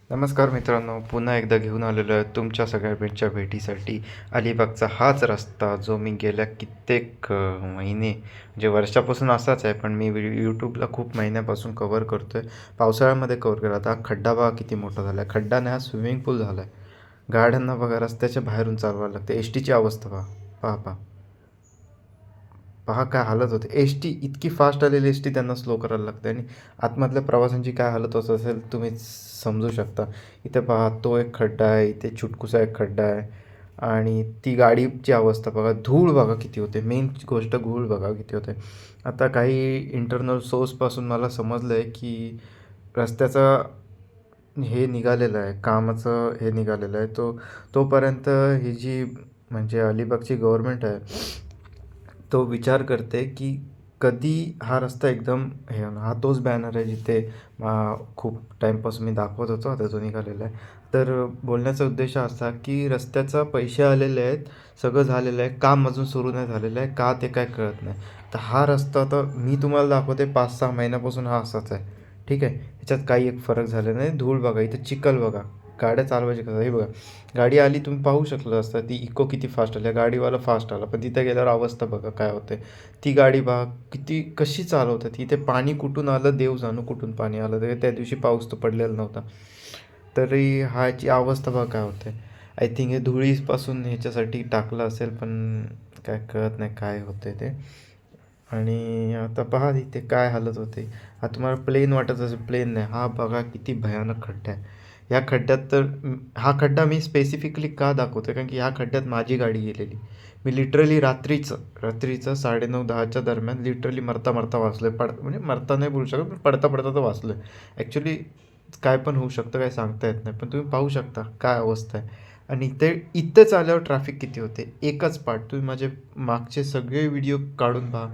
नमस्कार मित्रांनो, पुन्हा एकदा घेऊन आलेलो आहे तुमच्या सगळ्यांच्या भेटीसाठी. अलिबागचा हाच रस्ता जो मी गेल्या कित्येक महिने म्हणजे वर्षापासून असाच आहे, पण मी यूट्यूबला खूप महिन्यापासून कवर करतो आहे. पावसाळ्यामध्ये कवर केला आता. खड्डा बघा किती मोठा झाला आहे. खड्डा नाही, हा स्विमिंग पूल झाला आहे. गाड्यांना बघा रस्त्याच्या बाहेरून चालवायला लागते. एस टीची अवस्था पहा, पहा पहा पहा काय हालत होते. एस टी इतकी फास्ट आलेली एस टी त्यांना स्लो करायला लागते आणि आतमधल्या प्रवाशांची काय हालत होत असेल तुम्ही समजू शकता. इथे पहा, तो एक खड्डा आहे, इथे छुटकुसा एक खड्डा आहे आणि ती गाडीची अवस्था बघा. धूळ बघा किती होते. मेन गोष्ट धूळ बघा किती होते. आता काही इंटरनल सोर्सपासून मला समजलं आहे की रस्त्याचा हे निघालेलं आहे, कामाचं हे निघालेलं आहे. तोपर्यंत ही जी म्हणजे अलिबागची गव्हर्मेंट आहे तो विचार करते की कधी हा रस्ता एकदम हे होणार. हा तोच बॅनर आहे जिथे खूप टाईमपासून मी दाखवत होतो, आता तो निघालेला आहे. तर बोलण्याचा उद्देश असा की रस्त्याचा पैसे आलेले आहेत, सगळं झालेलं आहे, काम अजून सुरू नाही झालेलं आहे. का ते काय कळत नाही. तर हा रस्ता तर मी तुम्हाला दाखवते 5-6 महिन्यापासून हा असाच आहे. ठीक आहे, ह्याच्यात काही एक फरक झाला नाही. धूळ बघा, इथं चिखल बघा, गाड्या चालवायची कसं हे बघा. गाडी आली, तुम्ही पाहू शकलं असता ती इको किती फास्ट आली. गाडीवाला फास्ट आला, पण तिथे गेल्यावर अवस्था बघा काय होते. ती गाडी बघा किती कशी चालवतात. तिथे पाणी कुठून आलं देव जाणू, कुठून पाणी आलं. तर त्या दिवशी पाऊस तर पडलेला नव्हता, तरी ह्याची अवस्था बघा काय होते. आय थिंक हे धुळीपासून ह्याच्यासाठी टाकलं असेल, पण काय कळत नाही काय होते ते. आणि आता पहा इथे काय हालत होते. हा तुम्हाला प्लेन वाटत असेल, प्लेन नाही. हा बघा किती भयानक खड्डा आहे. ह्या खड्ड्यात तर हा खड्डा मी स्पेसिफिकली का दाखवतो कारण की ह्या खड्ड्यात माझी गाडी गेलेली. मी लिटरली रात्रीचं 9:30-10च्या दरम्यान लिटरली मरता मरता वाचलो आहे. म्हणजे मरता नाही बोलू शकत, पण पडता पडता तर वाचलो आहे. ॲक्च्युली काय पण होऊ शकतं, काय सांगता येत नाही. पण तुम्ही पाहू शकता काय अवस्था आहे. आणि ते इथंच आल्यावर ट्रॅफिक किती होते. एकच पार्ट तुम्ही माझे मागचे सगळे व्हिडिओ काढून पहा.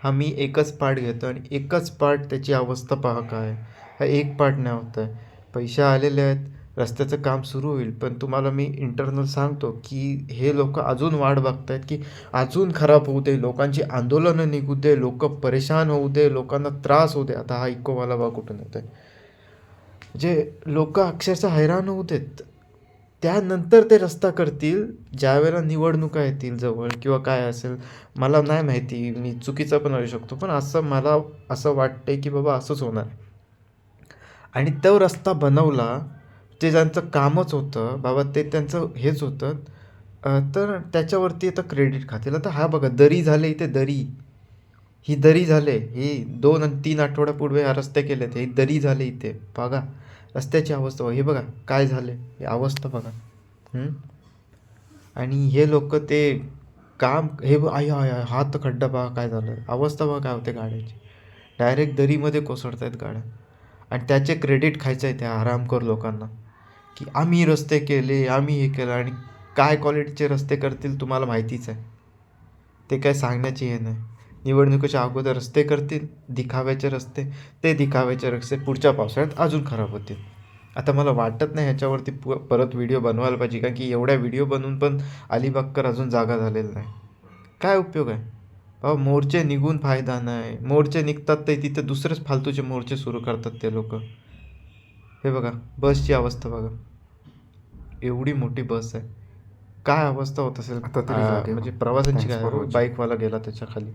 हा मी एकच पार्ट घेतो आणि एकच पार्ट त्याची अवस्था पहा काय. हा एक पार्ट नाही होत आहे. पैसे आलेले आहेत, रस्त्याचं काम सुरू होईल, पण तुम्हाला मी इंटरनल सांगतो की हे लोक अजून वाट बघत आहेत की अजून खराब होऊ दे, लोकांची आंदोलनं निघू दे, लोक परेशान होऊ दे, लोकांना त्रास होऊ दे. आता हा इकोवाला बघा कुठून येत आहे. म्हणजे लोक अक्षरशः हैराण होऊ देत. त्यानंतर ते रस्ता करतील ज्यावेळेला निवडणुका येतील जवळ किंवा काय असेल. मला नाही माहिती, मी चुकीचा पण असू शकतो, पण असं मला असं वाटतंय की बाबा असंच होणार. आणि तो रस्ता बनवला ते ज्यांचं कामच होतं बाबा, ते त्यांचं हेच होतं. तर त्याच्यावरती आता क्रेडिट खातील. आता हा बघा दरी झाले, इथे दरी, ही दरी झाले. ही 2 आणि 3 आठवड्यापूर्वी हा रस्ते केलेत, ही दरी झाले इथे बघा. रस्त्याची अवस्था बघा, हे बघा काय झाले, ही अवस्था बघा. आणि हे लोक ते काम हे आय आय आय हा तर खड्डा बघा काय झालं. अवस्था बघा काय होते गाड्याची. डायरेक्ट दरीमध्ये कोसळत आहेत गाड्या. आणि त्याचे क्रेडिट खायचं आहे त्या आरामखोर लोकांना की आम्ही रस्ते केले, आम्ही हे केलं. आणि काय क्वालिटीचे रस्ते करतील तुम्हाला माहितीच आहे. ते काय सांगण्याची हे नाही. निवडणुकीच्या अगोदर रस्ते करतील, दिखाव्याचे रस्ते. ते दिखाव्याचे रस्ते पुढच्या पावसाळ्यात अजून खराब होतील. आता मला वाटत नाही ह्याच्यावरती परत व्हिडिओ बनवायला पाहिजे, कारण की एवढ्या व्हिडिओ बनवून पण अलिबागकर अजून जागा झालेला नाही. काय उपयोग आहे बाबा. मोर्चे निघून फायदा नाही. मोर्चे निघतात ते तिथे दुसरेच फालतूचे मोर्चे सुरू करतात ते लोक. हे बघा बसची अवस्था बघा, एवढी मोठी बस आहे, काय अवस्था होत असेल. आता तरी जागे म्हणजे प्रवाशांची थँक्स काय फॉर वॉचिंग. बाईकवाला गेला त्याच्या खाली.